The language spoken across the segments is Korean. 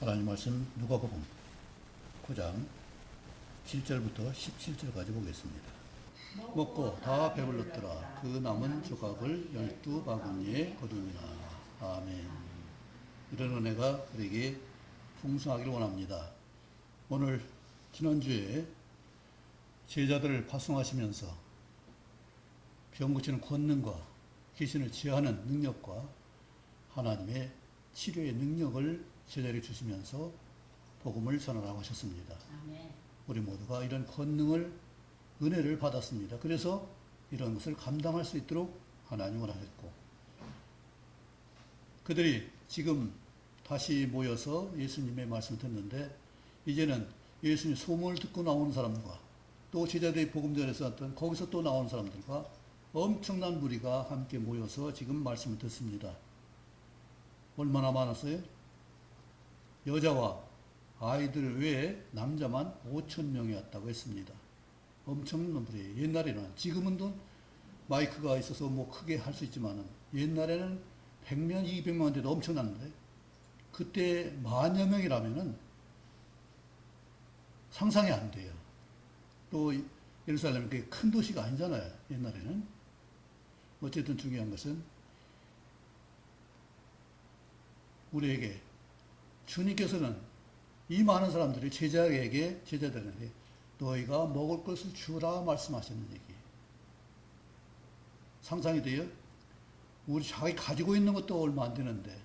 하나님 말씀 누가복음 9장 7절부터 17절까지 보겠습니다. 먹고 다 배불렀더라. 그 남은 조각을 12바구니에 거두니라. 아멘. 이런 은혜가 우리에게 풍성하기를 원합니다. 오늘 지난주에 제자들을 파송하시면서 병 고치는 권능과 귀신을 제하는 능력과 하나님의 치료의 능력을 제자에게 주시면서 복음을 전하라고 하셨습니다. 아멘. 우리 모두가 이런 권능을, 은혜를 받았습니다. 그래서 이런 것을 감당할 수 있도록 하나님을 하셨고, 그들이 지금 다시 모여서 예수님의 말씀을 듣는데, 이제는 예수님의 소문을 듣고 나오는 사람들과 또 제자들이 복음전에서 왔던 거기서 또 나오는 사람들과 엄청난 무리가 함께 모여서 지금 말씀을 듣습니다. 얼마나 많았어요? 여자와 아이들 외에 남자만 5,000명이었다고 했습니다. 엄청난 무리예요. 옛날에는, 지금은 또 마이크가 있어서 뭐 크게 할 수 있지만은 옛날에는 100명, 200명 돼도 엄청났는데, 그때 만여 명이라면은 상상이 안 돼요. 또 예루살렘이 그렇게 큰 도시가 아니잖아요, 옛날에는. 어쨌든 중요한 것은 우리에게 주님께서는 이 많은 사람들이 제자들에게 너희가 먹을 것을 주라 말씀하시는 얘기예요. 상상이 돼요? 우리 자기 가지고 있는 것도 얼마 안 되는데,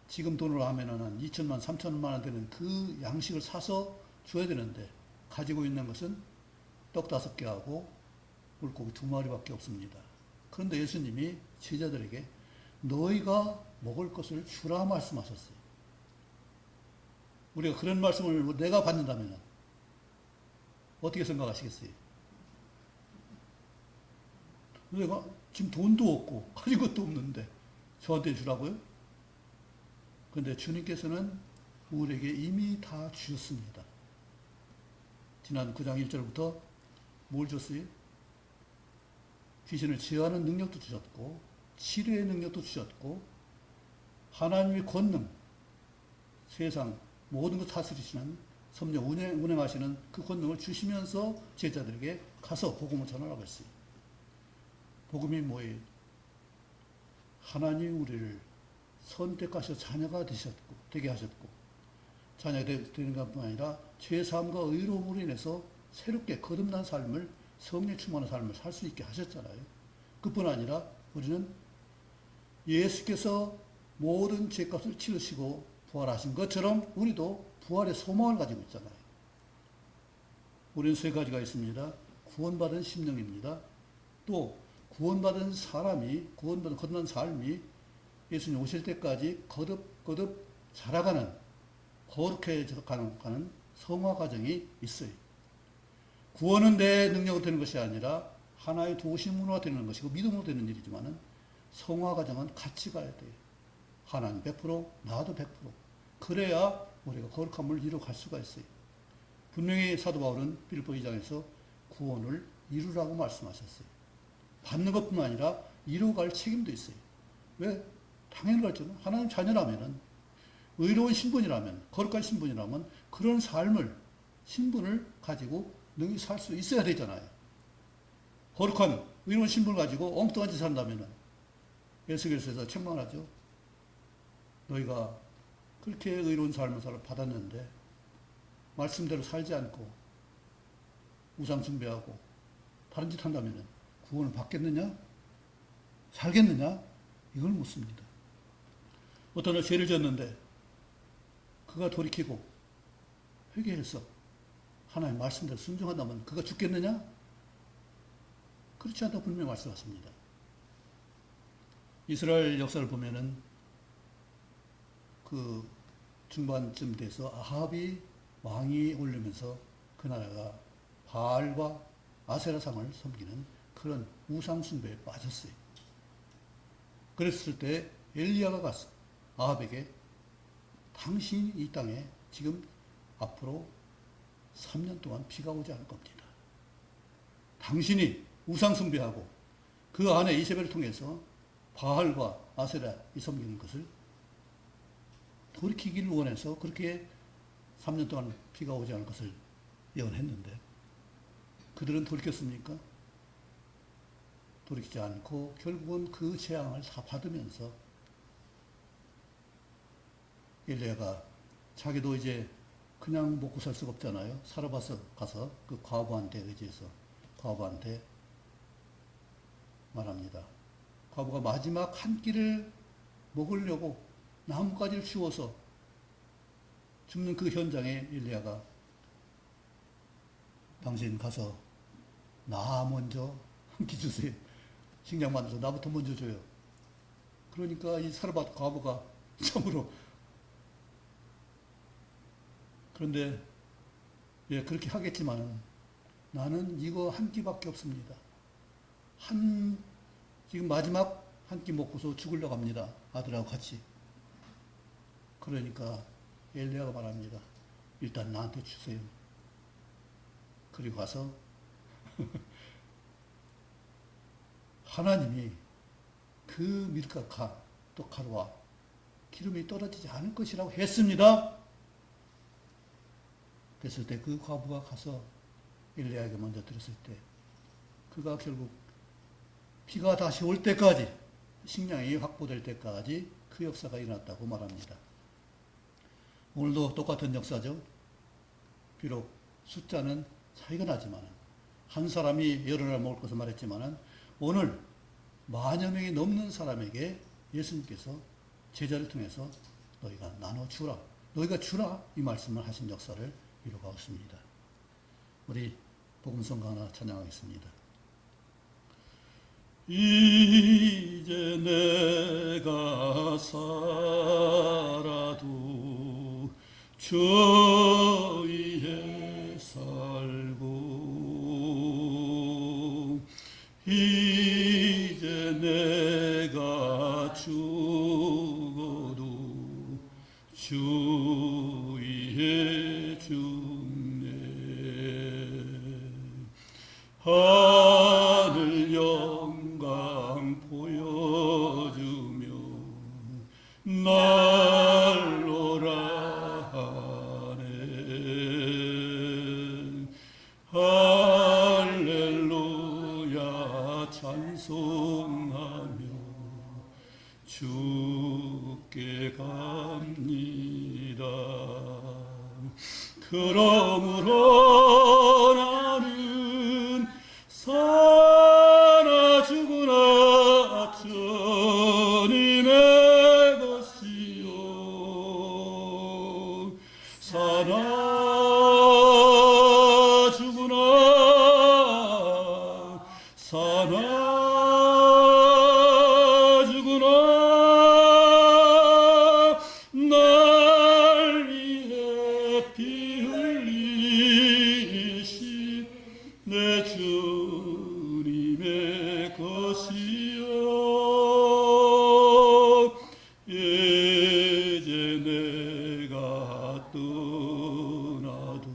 지금 돈으로 하면은 한 2천만, 3천만 원 되는 그 양식을 사서 줘야 되는데, 가지고 있는 것은 떡 5개하고 물고기 2마리밖에 없습니다. 그런데 예수님이 제자들에게 너희가 먹을 것을 주라 말씀하셨어요. 우리가 그런 말씀을 내가 받는다면 어떻게 생각하시겠어요? 내가 지금 돈도 없고 가진 것도 없는데 저한테 주라고요? 그런데 주님께서는 우리에게 이미 다 주셨습니다. 지난 9장 1절부터 뭘 줬어요? 귀신을 제어하는 능력도 주셨고, 치료의 능력도 주셨고, 하나님의 권능, 세상 모든 것 다스리시는, 섭령 운행하시는 그 권능을 주시면서 제자들에게 가서 복음을 전하라고 했어요. 복음이 뭐예요? 하나님 우리를 선택하셔 자녀가 되게 하셨고, 자녀가 되는 것뿐 아니라 죄사함과 의로움으로 인해서 새롭게 거듭난 삶을, 성령 충만한 삶을 살 수 있게 하셨잖아요. 그뿐 아니라 우리는 예수께서 모든 죄값을 치르시고 부활하신 것처럼 우리도 부활의 소망을 가지고 있잖아요. 우리는 3가지가 있습니다. 구원받은 심령입니다. 또 구원받은 사람이, 거듭난 삶이 예수님 오실 때까지 거듭 자라가는, 거룩해져 가는 성화 과정이 있어요. 구원은 내 능력으로 되는 것이 아니라 하나의 도심으로 되는 것이고 믿음으로 되는 일이지만은, 성화 과정은 같이 가야 돼요. 하나님 100%, 나도 100%. 그래야 우리가 거룩함을 이루어갈 수가 있어요. 분명히 사도 바울은 빌립보 2장에서 구원을 이루라고 말씀하셨어요. 받는 것뿐만 아니라 이루어갈 책임도 있어요. 왜? 당연히 그렇죠. 하나님 자녀라면은, 의로운 신분이라면, 거룩한 신분이라면 그런 삶을, 신분을 가지고 능히 살 수 있어야 되잖아요. 거룩한 의로운 신분을 가지고 엉뚱한 짓을 한다면은 예수께서 책망하죠. 너희가 그렇게 의로운 삶을 받았는데 말씀대로 살지 않고 우상 숭배하고 다른 짓 한다면 구원을 받겠느냐? 살겠느냐? 이걸 묻습니다. 어떤 날 죄를 지었는데 그가 돌이키고 회개해서 하나님 말씀대로 순종한다면 그가 죽겠느냐? 그렇지 않다고 분명히 말씀하십니다. 이스라엘 역사를 보면은 그 중반쯤 돼서 아합이 왕이 오르면서 그 나라가 바알과 아세라상을 섬기는 그런 우상 숭배에 빠졌어요. 그랬을 때 엘리야가 가서 아합에게 당신이 이 땅에 지금 앞으로 3년 동안 비가 오지 않을 겁니다. 당신이 우상 숭배하고 그 안에 이세벨을 통해서 바알과 아세라 이 섬기는 것을 돌이키기를 원해서 그렇게 3년 동안 비가 오지 않을 것을 예언했는데 그들은 돌이켰습니까? 돌이키지 않고 결국은 그 재앙을 다 받으면서 엘리야가 자기도 이제 그냥 먹고 살 수가 없잖아요. 살아봐서 가서 그 과부한테 의지해서 과부한테 말합니다. 과부가 마지막 한 끼를 먹으려고 나뭇가지를 씌워서 죽는 그 현장에 엘리야가 당신 가서 나 먼저 한 끼 주세요. 식량 만들어서 나부터 먼저 줘요. 그러니까 이 사르밧 과부가 참으로 그런데 예, 그렇게 하겠지만은 나는 이거 한 끼밖에 없습니다. 지금 마지막 한 끼 먹고서 죽으려고 합니다. 아들하고 같이. 그러니까 엘리야가 말합니다. 일단 나한테 주세요. 그리고 가서 하나님이 그 밀가카 또 가루와 기름이 떨어지지 않을 것이라고 했습니다. 그랬을 때 그 과부가 가서 엘리야에게 먼저 들었을 때 그가 결국 비가 다시 올 때까지 식량이 확보될 때까지 그 역사가 일어났다고 말합니다. 오늘도 똑같은 역사죠. 비록 숫자는 차이가 나지만 한 사람이 여러 날 먹을 것을 말했지만 오늘 만여 명이 넘는 사람에게 예수님께서 제자를 통해서 너희가 나눠주라. 너희가 주라. 이 말씀을 하신 역사를 이루고 있습니다. 우리 복음성가 하나 찬양하겠습니다. 이제 내가 살아도 주 위에 살고 이제 내가 죽어도 주 위에 죽네. 하늘 영광 보여주며 날 오라 하네. 할렐루야 찬송하며 주께 갑니다. 그러므로 나는 살아 죽으나 주님의 것이요 살아 죽으나 날 위해 피 흘리신 내 주님의 것이요 이제 내가 떠나도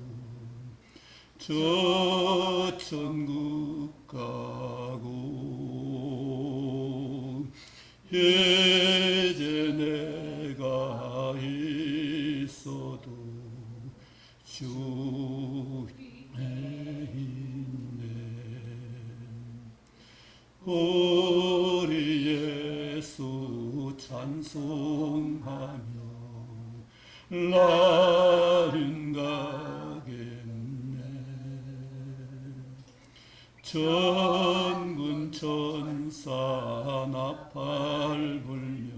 저 천국 가고 이제 내가 있어도 주에 있네. 우리 예수 찬송하며 나는 가겠네. 천군 천사 나팔 불며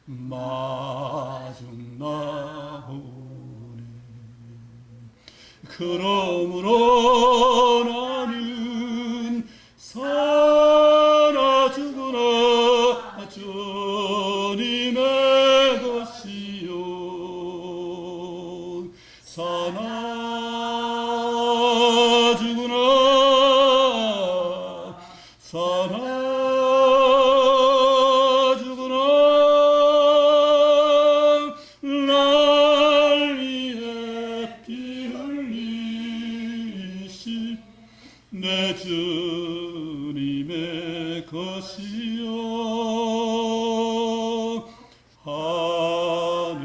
마중 나오네. 그러므로 나는 살아 죽으나 주님의 것이요 살아 죽으나 날 위해 피 흘리신 내 주님의 것이요 하늘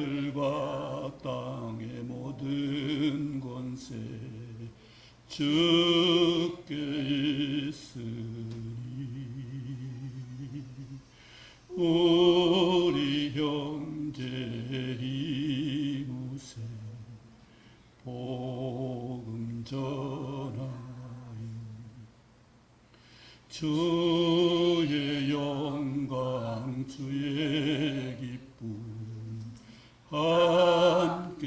주께 있으니 우리 형제 이무새 복음 전하여 주의 영광 주의 기쁨 함께하리라.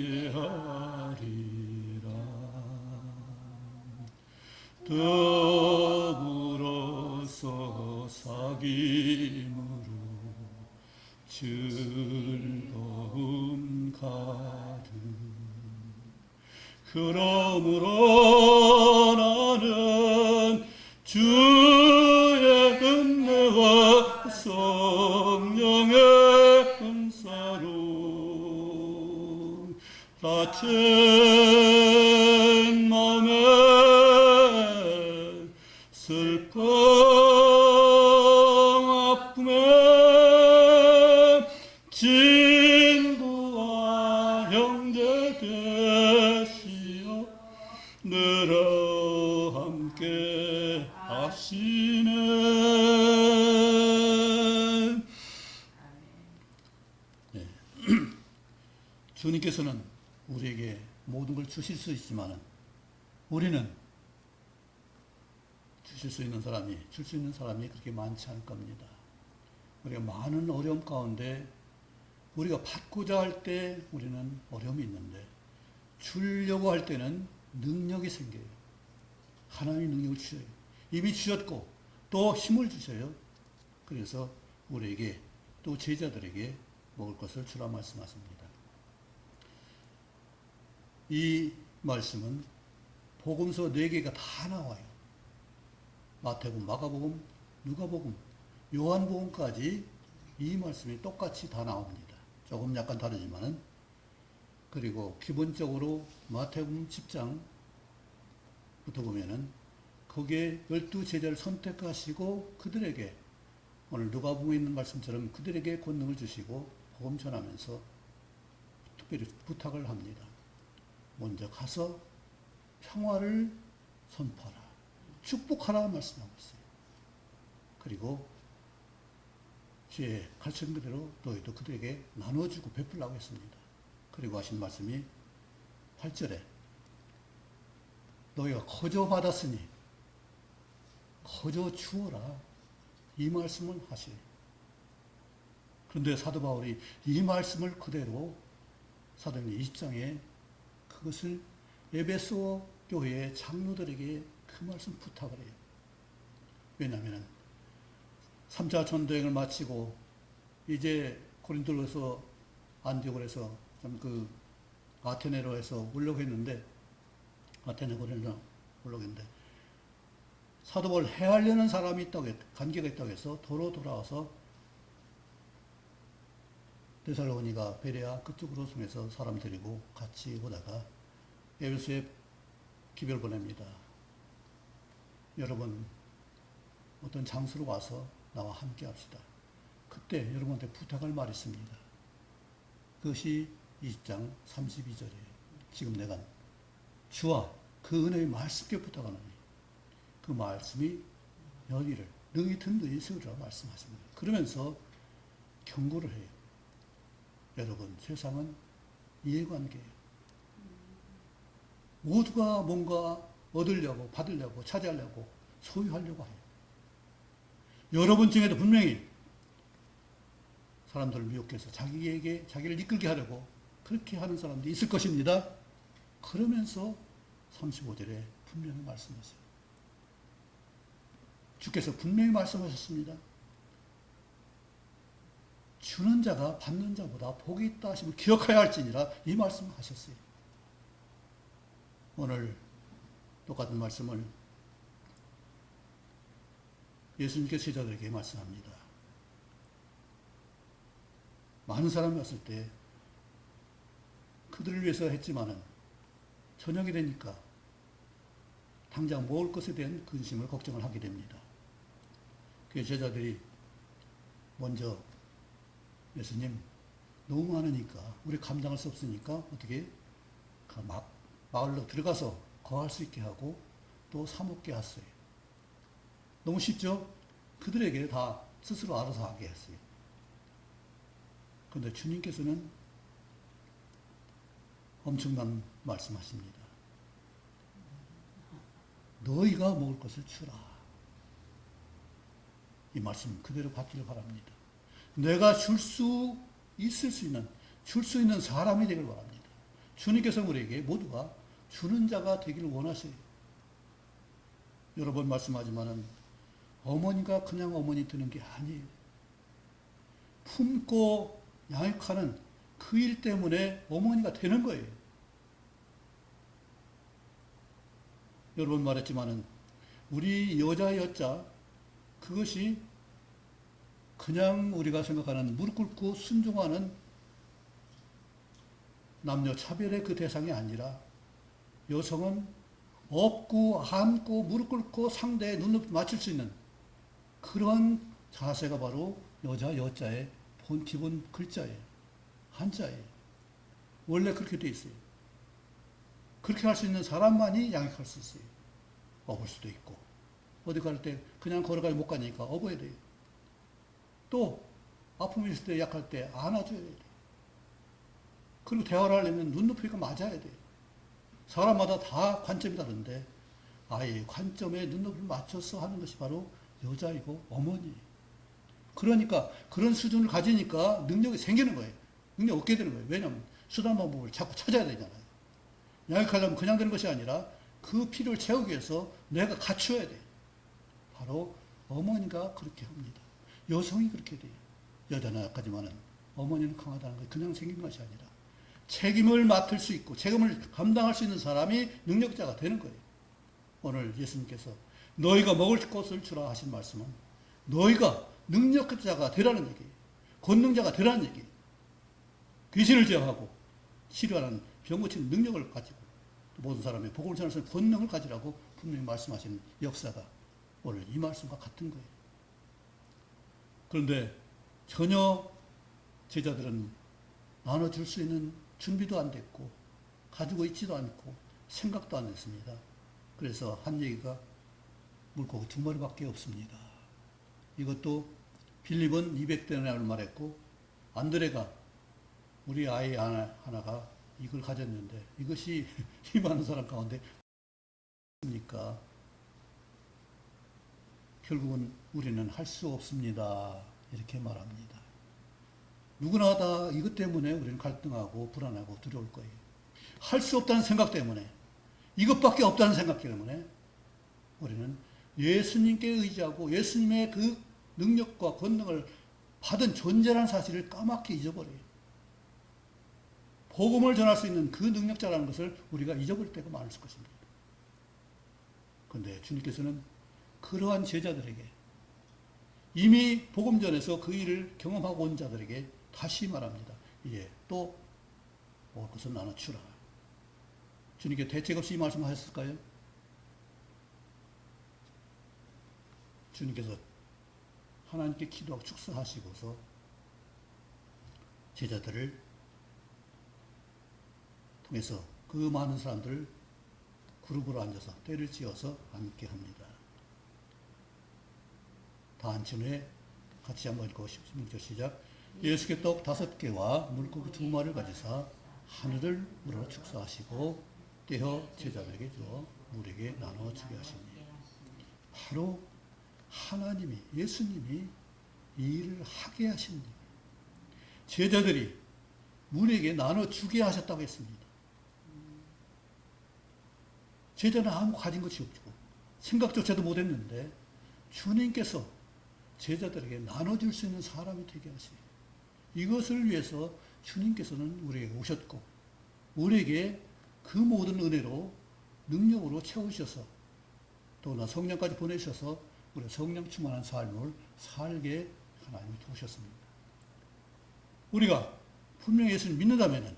더불어서 사귐으로 즐거움 가득. 그러므로 나는 주의 은혜와 성령의 은사로 다친 마음에 슬픔 아픔에 친구와 형제 되시어 늘 함께 하시네. 네. 주님께서는 우리에게 모든 걸 주실 수 있지만 우리는 주실 수 있는 사람이, 줄 수 있는 사람이 그렇게 많지 않을 겁니다. 우리가 많은 어려움 가운데 우리가 받고자 할 때 우리는 어려움이 있는데 주려고 할 때는 능력이 생겨요. 하나님의 능력을 주셔요. 이미 주셨고 또 힘을 주셔요. 그래서 우리에게 또 제자들에게 먹을 것을 주라 말씀하십니다. 이 말씀은 복음서 4개가 다 나와요. 마태복음, 마가복음, 누가복음, 요한복음까지 이 말씀이 똑같이 다 나옵니다. 조금 약간 다르지만은. 그리고 기본적으로 마태복음 10장부터 보면은 거기에 12제자를 선택하시고 그들에게 오늘 누가복음에 있는 말씀처럼 그들에게 권능을 주시고 복음 전하면서 특별히 부탁을 합니다. 먼저 가서 평화를 선포하라. 축복하라 말씀하고 있어요. 그리고 주의 가르친 그대로 너희도 그들에게 나눠주고 베풀라고 했습니다. 그리고 하신 말씀이 8절에 너희가 거저 받았으니 거저 주어라 이 말씀을 하시래요. 그런데 사도 바울이 이 말씀을 그대로 사도행전 20장에 그것을 에베소 교회의 장로들에게 그 말씀 부탁을 해요. 왜냐하면 3차 전도행을 마치고 이제 고린도로서 안디옥으로 해서 그 아테네로 해서 오려고 했는데 아테네 고린도로 오려고 했는데 사도 바울을 해하려는 사람이 있다고 관계가 있다고 해서 도로 돌아와서 데살로니가 베레아 그쪽으로 통해서 사람 데리고 같이 오다가 에베소에 기별을 보냅니다. 여러분 어떤 장소로 와서 나와 함께 합시다. 그때 여러분한테 부탁할 말이 있습니다. 그것이 20장 32절이에요. 지금 내가 주와 그 은혜의 말씀께 부탁하노니 그 말씀이 너희를 능히 든든히 세우리라 말씀하십니다. 그러면서 경고를 해요. 여러분 세상은 이해관계예요. 모두가 뭔가 얻으려고 받으려고 차지하려고 소유하려고 해요. 여러분 중에도 분명히 사람들을 미혹해서 자기를 이끌게 하려고 그렇게 하는 사람도 있을 것입니다. 그러면서 35절에 분명히 말씀하세요. 주께서 분명히 말씀하셨습니다. 주는 자가 받는 자보다 복이 있다 하심을 기억해야 할지니라 이 말씀을 하셨어요. 오늘 똑같은 말씀을 예수님께서 제자들에게 말씀합니다. 많은 사람이 왔을 때 그들을 위해서 했지만은 저녁이 되니까 당장 먹을 것에 대한 근심을 걱정을 하게 됩니다. 그 제자들이 먼저 예수님 너무 많으니까 우리 감당할 수 없으니까 어떻게 마을로 들어가서 거할 수 있게 하고 또 사먹게 하세요. 너무 쉽죠? 그들에게 다 스스로 알아서 하게 했어요. 그런데 주님께서는 엄청난 말씀하십니다. 너희가 먹을 것을 주라. 이 말씀 그대로 받기를 바랍니다. 내가 줄 수 있는 사람이 되길 바랍니다. 주님께서 우리에게 모두가 주는 자가 되기를 원하셔요. 여러 번 말씀하지만은 어머니가 그냥 어머니 되는 게 아니에요. 품고 양육하는 그 일 때문에 어머니가 되는 거예요. 여러 번 말했지만은 우리 여자 그것이 그냥 우리가 생각하는 무릎 꿇고 순종하는 남녀 차별의 그 대상이 아니라 여성은 업고 안고 무릎 꿇고 상대의 눈높이 맞출 수 있는 그런 자세가 바로 여자의 기본 글자예요. 한자예요. 원래 그렇게 돼 있어요. 그렇게 할 수 있는 사람만이 양육할 수 있어요. 업을 수도 있고 어디 갈 때 그냥 걸어가지 못 가니까 업어야 돼요. 또 아픔이 있을 때 약할 때 안아줘야 돼요. 그리고 대화를 하려면 눈높이가 맞아야 돼요. 사람마다 다 관점이 다른데 아이의 관점에 눈높이를 맞춰서 하는 것이 바로 여자이고 어머니예요. 그러니까 그런 수준을 가지니까 능력이 생기는 거예요. 능력 얻게 되는 거예요. 왜냐하면 수단 방법을 자꾸 찾아야 되잖아요. 양육하려면 그냥 되는 것이 아니라 그 필요를 채우기 위해서 내가 갖춰야 돼요. 바로 어머니가 그렇게 합니다. 여성이 그렇게 돼요. 여자는 약하지만은 어머니는 강하다는 게 그냥 생긴 것이 아니라 책임을 맡을 수 있고 책임을 감당할 수 있는 사람이 능력자가 되는 거예요. 오늘 예수님께서 너희가 먹을 것을 주라 하신 말씀은 너희가 능력자가 되라는 얘기예요. 권능자가 되라는 얘기예요. 귀신을 제어하고 치료하는 병 고치는 능력을 가지고 모든 사람의 복음을 전할 수 있는 권능을 가지라고 분명히 말씀하시는 역사가 오늘 이 말씀과 같은 거예요. 그런데 전혀 제자들은 나눠줄 수 있는 준비도 안 됐고 가지고 있지도 않고 생각도 안 했습니다. 그래서 한 얘기가 물고기 2마리밖에 없습니다. 이것도 빌립은 200데나리온을 말했고 안드레가 우리 아이 하나가 이걸 가졌는데 이것이 이 많은 사람 가운데 있으니까 결국은 우리는 할 수 없습니다. 이렇게 말합니다. 누구나 다 이것 때문에 우리는 갈등하고 불안하고 두려울 거예요. 할 수 없다는 생각 때문에 이것밖에 없다는 생각 때문에 우리는 예수님께 의지하고 예수님의 그 능력과 권능을 받은 존재라는 사실을 까맣게 잊어버려요. 복음을 전할 수 있는 그 능력자라는 것을 우리가 잊어버릴 때가 많을 것입니다. 그런데 주님께서는 그러한 제자들에게 이미 복음전에서 그 일을 경험하고 온 자들에게 다시 말합니다. 이제 또 먹을 것을 나눠주라. 주님께 대책 없이 이 말씀하셨을까요? 주님께서 하나님께 기도하고 축사하시고서 제자들을 통해서 그 많은 사람들을 그룹으로 앉아서 때를 지어서 앉게 합니다. 다 앉힌 후에 같이 한번 읽고 16절 시작. 예수께 떡 5개와 물고기 2마리를 가지사 하늘을 우러러 축사하시고 떼어 제자들에게 주어 물에게 나눠 주게 하시니 바로 하나님이 예수님이 이 일을 하게 하신 일. 제자들이 물에게 나눠 주게 하셨다고 했습니다. 제자는 아무 가진 것이 없고 생각조차도 못했는데 주님께서 제자들에게 나눠줄 수 있는 사람이 되게 하시고 이것을 위해서 주님께서는 우리에게 오셨고 우리에게 그 모든 은혜로 능력으로 채우셔서 또나 성령까지 보내셔서 우리 성령 충만한 삶을 살게 하나님이 도우셨습니다. 우리가 분명히 예수를 믿는다면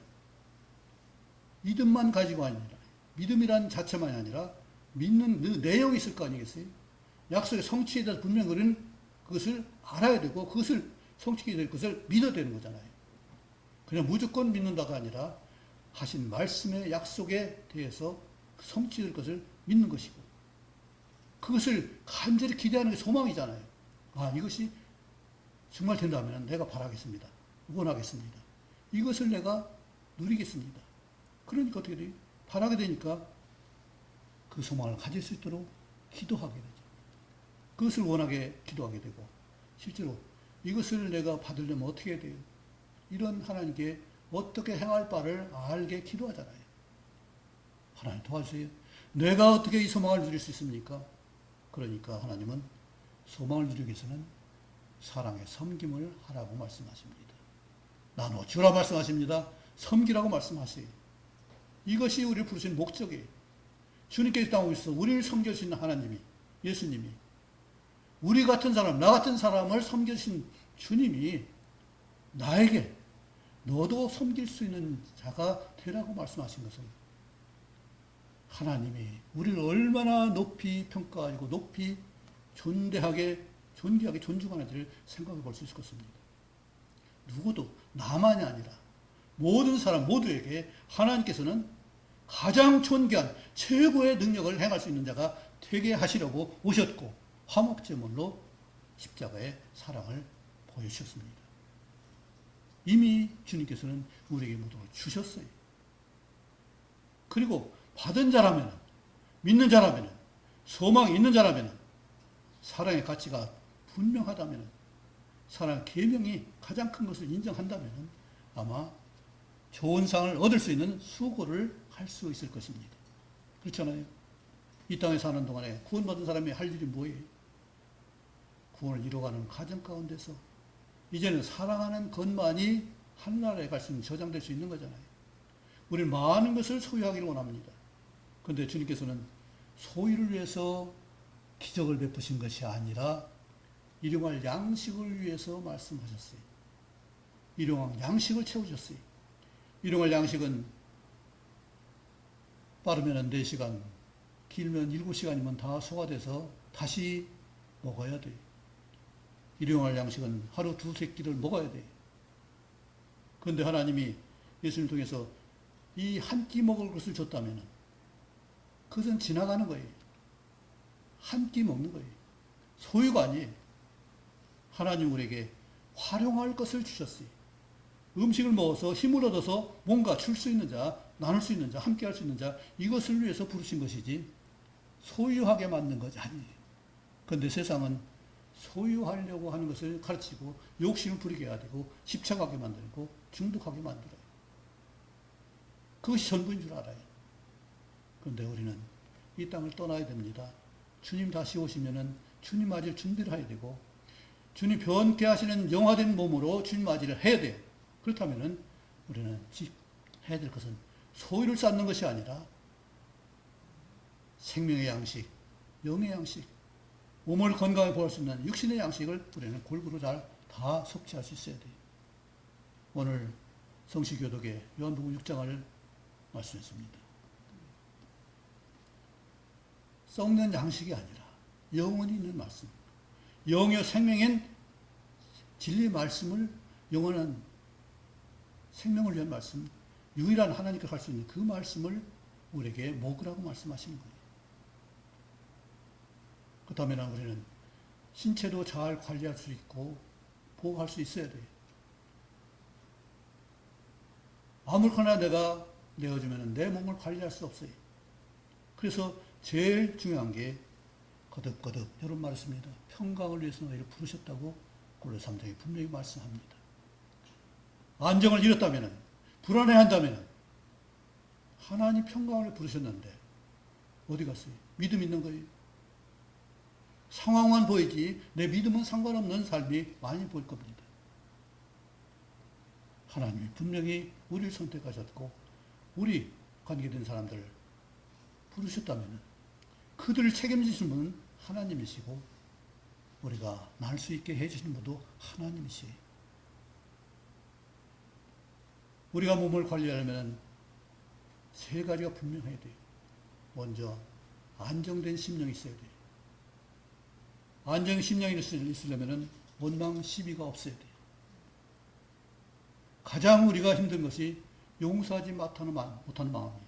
믿음만 가지고 아니라 믿음이란 자체만이 아니라 믿는 그 내용이 있을 거 아니겠어요? 약속의 성취에 대해서 분명히 우리는 그것을 알아야 되고 그것을 성취하게 될 것을 믿어야 되는 거잖아요. 그냥 무조건 믿는다가 아니라 하신 말씀의 약속에 대해서 성취될 것을 믿는 것이고 그것을 간절히 기대하는 게 소망이잖아요. 아, 이것이 정말 된다면 내가 바라겠습니다. 원하겠습니다. 이것을 내가 누리겠습니다. 그러니까 어떻게 돼요? 바라게 되니까 그 소망을 가질 수 있도록 기도하게 되죠. 그것을 원하게 기도하게 되고, 실제로 이것을 내가 받으려면 어떻게 해야 돼요? 이런 하나님께 어떻게 행할 바를 알게 기도하잖아요. 하나님 도와주세요. 내가 어떻게 이 소망을 누릴 수 있습니까? 그러니까 하나님은 소망을 누리기 위해서는 사랑의 섬김을 하라고 말씀하십니다. 나눠주라 말씀하십니다. 섬기라고 말씀하세요. 이것이 우리를 부르신 목적이에요. 주님께서 땅에서 우리를 섬겨주시는 하나님이, 예수님이, 우리 같은 사람, 나 같은 사람을 섬겨주신 주님이 나에게 너도 섬길 수 있는 자가 되라고 말씀하신 것은 하나님이 우리를 얼마나 높이 평가하고 높이 존경하게 존중하는지를 생각해 볼 수 있을 것입니다. 누구도 나만이 아니라 모든 사람 모두에게 하나님께서는 가장 존귀한 최고의 능력을 행할 수 있는 자가 되게 하시려고 오셨고 화목제물로 십자가의 사랑을 보여주셨습니다. 이미 주님께서는 우리에게 모두 주셨어요. 그리고 받은 자라면, 믿는 자라면, 소망이 있는 자라면, 사랑의 가치가 분명하다면, 사랑의 계명이 가장 큰 것을 인정한다면 아마 좋은 상을 얻을 수 있는 수고를 할 수 있을 것입니다. 그렇잖아요. 이 땅에 사는 동안에 구원받은 사람이 할 일이 뭐예요? 구원을 이루어가는 과정 가운데서 이제는 사랑하는 것만이 하늘나라에 갈 수 있는 저장될 수 있는 거잖아요. 우리는 많은 것을 소유하기를 원합니다. 그런데 주님께서는 소유를 위해서 기적을 베푸신 것이 아니라 일용할 양식을 위해서 말씀하셨어요. 일용할 양식을 채우셨어요. 일용할 양식은 빠르면 4시간, 길면 7시간이면 다 소화돼서 다시 먹어야 돼요. 일용할 양식은 하루 2-3끼를 먹어야 돼요. 그런데 하나님이 예수님을 통해서 이 한 끼 먹을 것을 줬다면 그것은 지나가는 거예요. 한 끼 먹는 거예요. 소유가 아니에요. 하나님 우리에게 활용할 것을 주셨어요. 음식을 먹어서 힘을 얻어서 뭔가 줄 수 있는 자, 나눌 수 있는 자, 함께 할 수 있는 자, 이것을 위해서 부르신 것이지 소유하게 만든 것이 아니에요. 그런데 세상은 소유하려고 하는 것을 가르치고 욕심을 부리게 해야 되고 집착하게 만들고 중독하게 만들어요. 그것이 전부인 줄 알아요. 그런데 우리는 이 땅을 떠나야 됩니다. 주님 다시 오시면은 주님 맞이를 준비를 해야 되고 주님 변케 하시는 영화된 몸으로 주님 맞이를 해야 돼요. 그렇다면은 우리는 해야 될 것은 소유를 쌓는 것이 아니라 생명의 양식, 영의 양식, 몸을 건강하게 보할 수 있는 육신의 양식을 우리는 골고루 잘 다 섭취할 수 있어야 돼요. 오늘 성시교독의 요한복음 6장을 말씀했습니다. 썩는 양식이 아니라 영원히 있는 말씀, 영의 생명인 진리의 말씀을 영원한 생명을 위한 말씀, 유일한 하나님께 갈 수 있는 그 말씀을 우리에게 먹으라고 말씀하시는 거예요. 그렇다면 우리는 신체도 잘 관리할 수 있고 보호할 수 있어야 돼요. 아무렇거나 내가 내어주면 내 몸을 관리할 수 없어요. 그래서 제일 중요한 게 거듭거듭 이런 말을 씁니다. 평강을 위해서 너희를 부르셨다고 골로새 3장에 분명히 말씀합니다. 안정을 잃었다면, 불안해한다면 하나님 평강을 부르셨는데 어디 갔어요? 믿음 있는 거예요. 상황만 보이지 내 믿음은 상관없는 삶이 많이 보일 겁니다. 하나님이 분명히 우리를 선택하셨고 우리 관계된 사람들을 부르셨다면 그들을 책임지시는 분은 하나님이시고 우리가 날 수 있게 해주시는 분도 하나님이시에요. 우리가 몸을 관리하려면 3가지가 분명해야 돼요. 먼저 안정된 심령이 있어야 돼요. 안정된 심령이 있으려면 원망 시비가 없어야 돼요. 가장 우리가 힘든 것이 용서하지 못하는 마음이에요.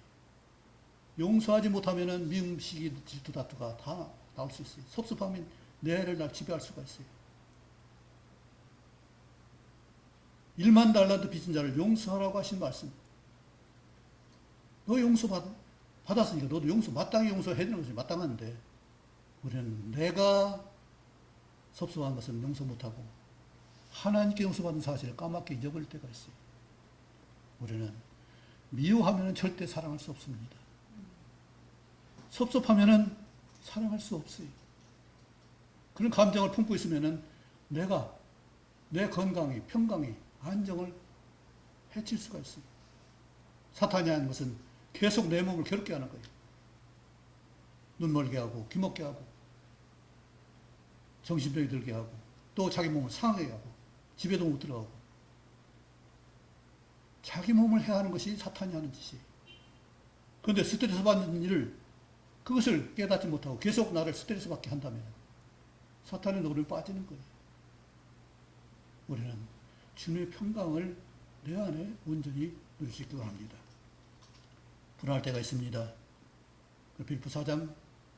용서하지 못하면 미움, 시기, 질투, 다투가 다 나올 수 있어요. 섭섭하면 내 애를 날 지배할 수가 있어요. 1만 달란트 빚진 자를 용서하라고 하신 말씀. 너 받았으니까 너도 마땅히 용서해야 되는 것이 마땅한데, 우리는 내가 섭섭한 것은 용서 못하고 하나님께 용서받은 사실을 까맣게 잊어버릴 때가 있어요. 우리는 미워하면 절대 사랑할 수 없습니다. 섭섭하면 사랑할 수 없어요. 그런 감정을 품고 있으면 내가 내 건강이, 평강이, 안정을 해칠 수가 있어요. 사탄이 하는 것은 계속 내 몸을 괴롭게 하는 거예요. 눈 멀게 하고, 귀 먹게 하고, 정신병이 들게 하고, 또 자기 몸을 상하게 하고, 집에도 못 들어가고. 자기 몸을 해하는 것이 사탄이 하는 짓이에요. 그런데 스트레스 받는 일을, 그것을 깨닫지 못하고 계속 나를 스트레스 받게 한다면 사탄의 노릇에 빠지는 거예요. 우리는 주님의 평강을 내 안에 온전히 누릴 수 있기 바랍니다. 불안할 때가 있습니다. 빌립보 4장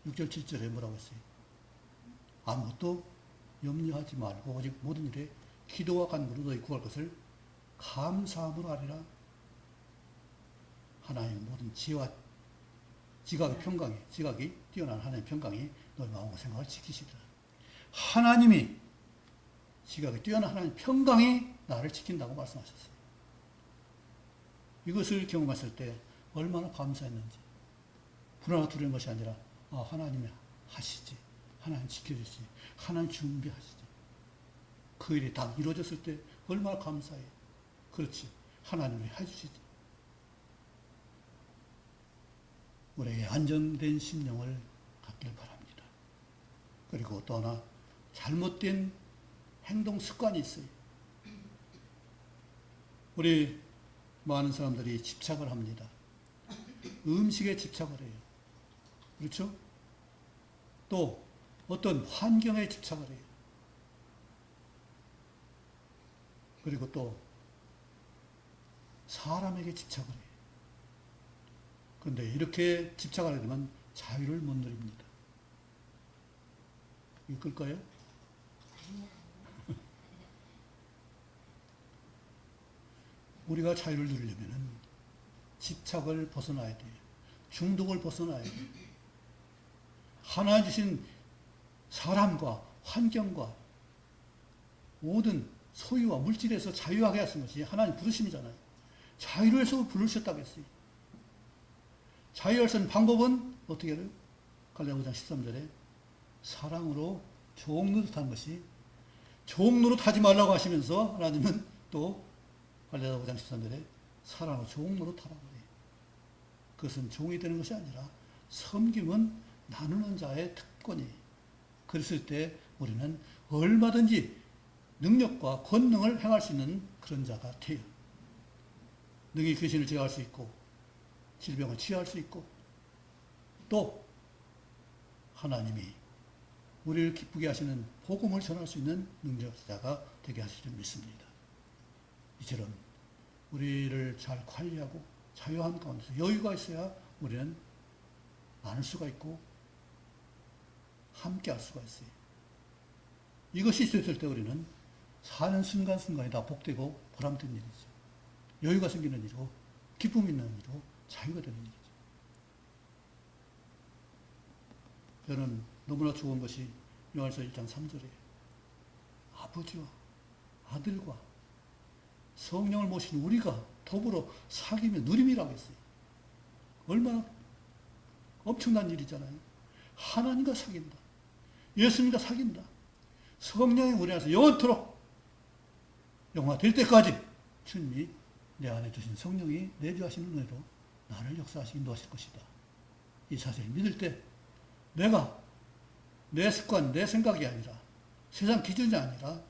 6절 7절에 뭐라고 했어요? 아무것도 염려하지 말고 오직 모든 일에 기도와 간구로 너희 구할 것을 감사함으로 하리라. 하나님의 모든 지혜와 지각의 평강이, 지각이 뛰어난 하나님의 평강이 너희 마음과 생각을 지키시리라. 하나님이, 지각이 뛰어난 하나님의 평강이 나를 지킨다고 말씀하셨어요. 이것을 경험했을 때 얼마나 감사했는지. 불안하고 두려운 것이 아니라, 하나님이 하시지. 하나님 지켜주시지. 하나님 준비하시지. 그 일이 다 이루어졌을 때 얼마나 감사해요. 그렇지. 하나님이 해주시지. 우리에게 안정된 심령을 갖길 바랍니다. 그리고 또 하나, 잘못된 행동 습관이 있어요. 우리 많은 사람들이 집착을 합니다. 음식에 집착을 해요. 그렇죠? 또 어떤 환경에 집착을 해요. 그리고 또 사람에게 집착을 해요. 그런데 이렇게 집착을 하게 되면 자유를 못 누립니다. 이거 끌까요? 우리가 자유를 누리려면 집착을 벗어나야 돼요. 중독을 벗어나야 돼요. 하나님 주신 사람과 환경과 모든 소유와 물질에서 자유하게 하신 것이 하나님 부르심이잖아요. 자유를 해서 부르셨다고 했어요. 자유할 수 있는 방법은 어떻게 해요? 갈라디아 5장 13절에 사랑으로 종 노릇하는 것이, 종 노릇하지 말라고 하시면서 하나님은 또 갈라디아 5장 13절에 사랑으로 종 노릇하라고 해요. 그것은 종이 되는 것이 아니라 섬김은 나누는 자의 특권이에요. 그랬을 때 우리는 얼마든지 능력과 권능을 행할 수 있는 그런 자가 돼요. 능히 귀신을 제어할 수 있고, 질병을 치유할 수 있고, 또 하나님이 우리를 기쁘게 하시는 복음을 전할 수 있는 능력자가 되게 하실 줄 믿습니다. 이처럼 우리를 잘 관리하고 자유한 가운데서 여유가 있어야 우리는 나눌 수가 있고 함께 할 수가 있어요. 이것이 있을 때 우리는 사는 순간순간이 다 복되고 보람된 일이죠. 여유가 생기는 일이고 기쁨이 있는 일이고 자유가 되는 일이죠. 저는 너무나 좋은 것이 요한일서 1장 3절에 아버지와 아들과 성령을 모신 우리가 더불어 사귀며 누림이라고 했어요. 얼마나 엄청난 일이잖아요. 하나님과 사귄다. 예수님과 사귄다. 성령이 우리 안에서 영원토록 영화될 때까지 주님이 내 안에 주신 성령이 내주하시는 은혜로 나를 역사하시기 인도하실 것이다. 이 사실을 믿을 때 내가 내 습관, 내 생각이 아니라 세상 기준이 아니라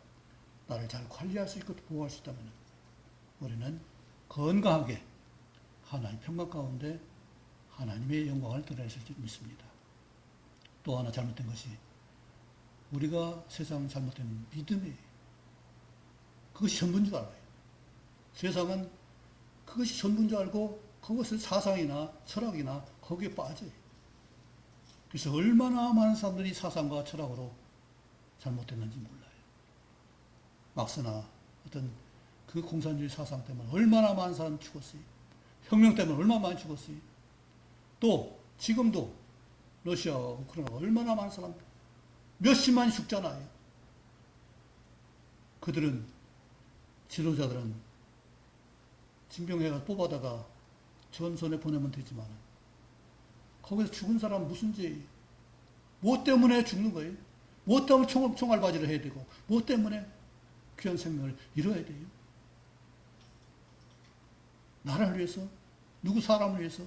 나를 잘 관리할 수 있고 보호할 수 있다면 우리는 건강하게 하나님의 평강 가운데 하나님의 영광을 드러내실 줄 믿습니다. 또 하나 잘못된 것이 우리가 세상 잘못된 믿음이에요. 그것이 전부인 줄 알아요. 세상은 그것이 전부인 줄 알고 그것을 사상이나 철학이나 거기에 빠져요. 그래서 얼마나 많은 사람들이 사상과 철학으로 잘못됐는지 몰라요. 막스나 어떤 그 공산주의 사상 때문에 얼마나 많은 사람 죽었어요. 혁명 때문에 얼마나 많이 죽었어요. 또 지금도 러시아와 우크라이나 얼마나 많은 사람 몇십만이 죽잖아요. 그들은 지도자들은 징병해가 뽑아다가 전선에 보내면 되지만 거기서 죽은 사람 무슨 죄? 뭐 때문에 죽는 거예요? 뭐 때문에 총알바지를 해야 되고 뭐 때문에 귀한 생명을 잃어야 돼요? 나라를 위해서? 누구 사람을 위해서?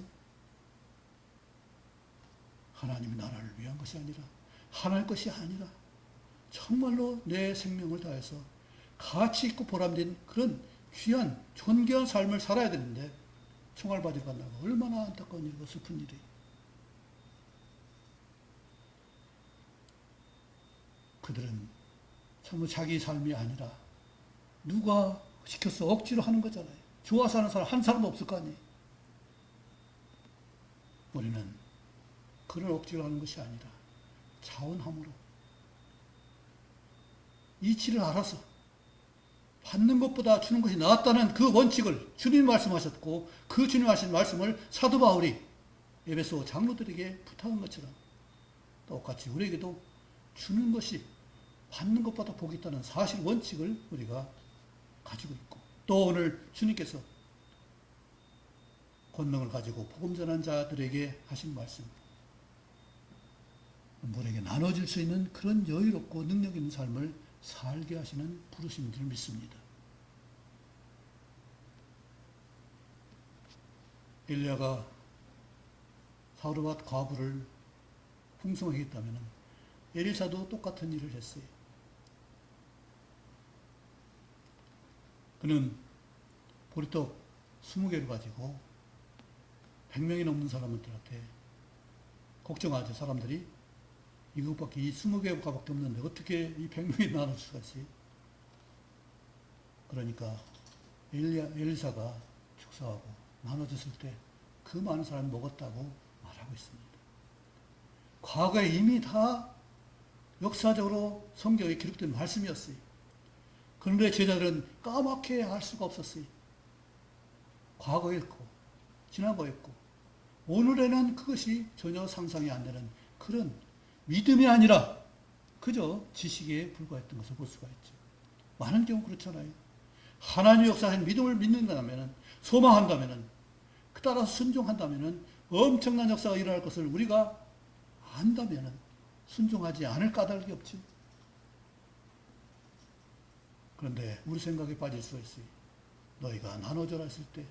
하나님의 나라를 위한 것이 아니라 하나님 것이 아니라 정말로 내 생명을 다해서 가치 있고 보람된 그런 귀한 존귀한 삶을 살아야 되는데 총알바지를 간다고 얼마나 안타까운 일이고 슬픈 일이에요. 그들은 참으로 자기 삶이 아니라 누가 시켜서 억지로 하는 거잖아요. 좋아서 하는 사람 한 사람도 없을 거 아니에요. 우리는 그런 억지로 하는 것이 아니라 자원함으로 이치를 알아서 받는 것보다 주는 것이 낫다는 그 원칙을 주님이 말씀하셨고 그 주님이 하신 말씀을 사도 바울이 에베소 장로들에게 부탁한 것처럼 똑같이 우리에게도 주는 것이 받는 것보다 복이 있다는 사실 원칙을 우리가 가지고 있고 또 오늘 주님께서 권능을 가지고 복음 전한 자들에게 하신 말씀 우리에게 나눠줄 수 있는 그런 여유롭고 능력 있는 삶을 살게 하시는 부르심인 줄 믿습니다. 엘리야가 사르밧 과부를 풍성하게 했다면 엘리사도 똑같은 일을 했어요. 그는 보리떡 20개를 가지고 100명이 넘는 사람들한테 걱정하죠. 사람들이 이것밖에 이 20개가밖에 없는데 어떻게 이 100명이 나눌 수가 있어요? 그러니까 엘리사가 축사하고 나눠줬을 때 그 많은 사람이 먹었다고 말하고 있습니다. 과거에 이미 다 역사적으로 성경에 기록된 말씀이었어요. 그런데 제자들은 까맣게 알 수가 없었어요. 과거였고 지나고였고 오늘에는 그것이 전혀 상상이 안 되는 그런 믿음이 아니라 그저 지식에 불과했던 것을 볼 수가 있죠. 많은 경우 그렇잖아요. 하나님의 역사하신 믿음을 믿는다면 소망한다면 따라서 순종한다면 엄청난 역사가 일어날 것을 우리가 안다면 순종하지 않을 까닭이 없지. 그런데 우리 생각에 빠질 수가 있어요. 너희가 나눠줘라 했을 때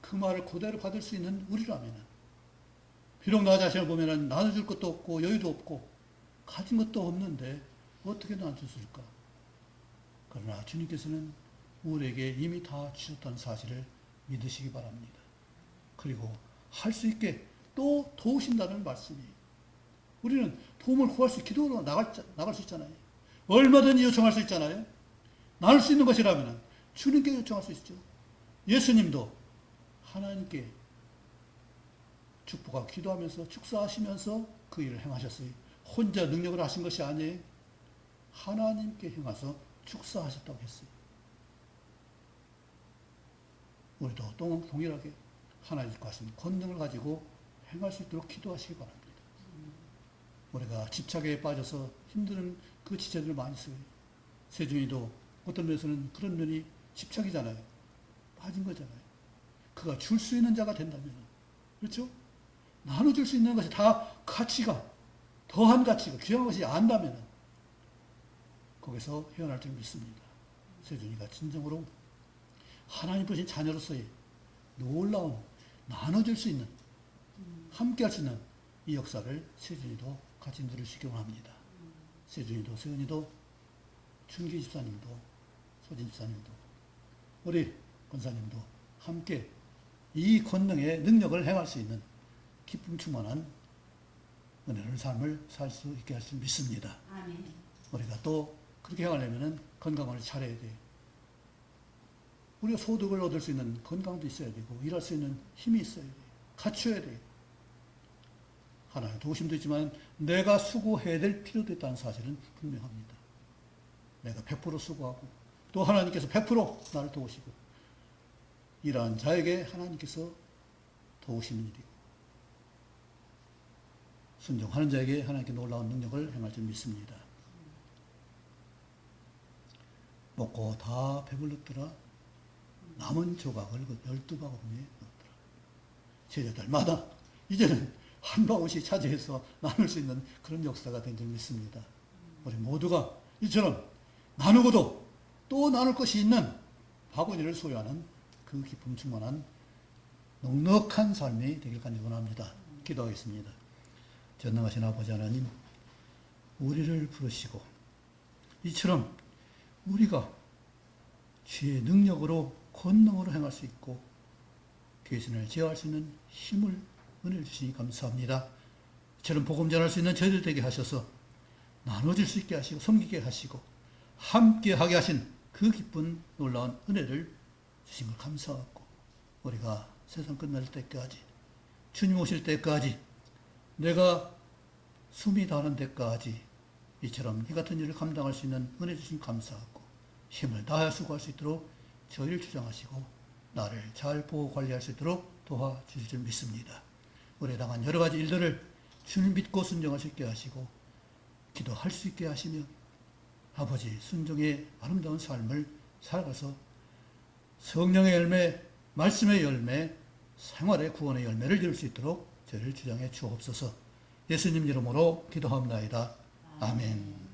그 말을 그대로 받을 수 있는 우리라면 비록 나 자신을 보면 나눠줄 것도 없고 여유도 없고 가진 것도 없는데 어떻게 나눠줬을까? 그러나 주님께서는 우리에게 이미 다 주셨다는 사실을 믿으시기 바랍니다. 그리고 할 수 있게 또 도우신다는 말씀이에요. 우리는 도움을 구할 수, 기도로 나갈 수 있잖아요. 얼마든지 요청할 수 있잖아요. 나눌 수 있는 것이라면 주님께 요청할 수 있죠. 예수님도 하나님께 축복하고 기도하면서 축사하시면서 그 일을 행하셨어요. 혼자 능력을 하신 것이 아니에요. 하나님께 행하서 축사하셨다고 했어요. 우리도 동일하게 하나님께 하신 권능을 가지고 행할 수 있도록 기도하시기 바랍니다. 우리가 집착에 빠져서 힘든 그 지체들을 많이 써요. 세준이도 어떤 면에서는 그런 면이 집착이잖아요. 빠진 거잖아요. 그가 줄 수 있는 자가 된다면, 그렇죠? 나눠줄 수 있는 것이 다 가치가, 더한 가치가, 귀한 것이 안다면, 거기서 헤어날 줄 믿습니다. 세준이가 진정으로 하나님 보신 자녀로서의 놀라운, 나눠줄 수 있는, 함께 할 수 있는 이 역사를 세준이도 같이 누리시기 원합니다. 세준이도, 세은이도, 춘기 집사님도, 소진 집사님도, 우리 권사님도 함께 이 권능의 능력을 행할 수 있는 기쁨 충만한 은혜로운 삶을 살 수 있게 할 줄 믿습니다. 아멘. 우리가 또 그렇게 행하려면 건강을 잘해야 돼요. 우리가 소득을 얻을 수 있는 건강도 있어야 되고 일할 수 있는 힘이 있어야 돼요. 갖춰야 돼요. 하나님의 도우심도 있지만 내가 수고해야 될 필요도 있다는 사실은 분명합니다. 내가 100% 수고하고 또 하나님께서 100% 나를 도우시고 이러한 자에게 하나님께서 도우시는 일이고 순종하는 자에게 하나님께 놀라운 능력을 행할 줄 믿습니다. 먹고 다 배불렀더라. 남은 조각을 그 12바구니에 넣었더라. 제자들마다 이제는 한 바구니씩 차지해서 나눌 수 있는 그런 역사가 된 줄 믿습니다. 우리 모두가 이처럼 나누고도 또 나눌 것이 있는 바구니를 소유하는 그 기쁨 충만한 넉넉한 삶이 되길 간절히 원합니다. 기도하겠습니다. 전능하신 아버지 하나님, 우리를 부르시고 이처럼 우리가 주의 능력으로 권능으로 행할 수 있고 귀신을 제어할 수 있는 힘을 은혜를 주시니 감사합니다. 이처럼 복음 전할 수 있는 저희들 되게 하셔서 나눠질 수 있게 하시고 섬기게 하시고 함께하게 하신 그 기쁜 놀라운 은혜를 주신 걸 감사하고 우리가 세상 끝날 때까지 주님 오실 때까지 내가 숨이 닿는 데까지 이처럼 이 같은 일을 감당할 수 있는 은혜 주신 감사하고 힘을 다하여 수고할 수 있도록 저희를 주장하시고 나를 잘 보호 관리할 수 있도록 도와주실 줄 믿습니다. 우리에 당한 여러 가지 일들을 주님 믿고 순종할 수 있게 하시고 기도할 수 있게 하시며 아버지 순종의 아름다운 삶을 살아가서 성령의 열매, 말씀의 열매, 생활의 구원의 열매를 이룰 수 있도록 저희를 주장해 주옵소서. 예수님 이름으로 기도합니다. 아멘.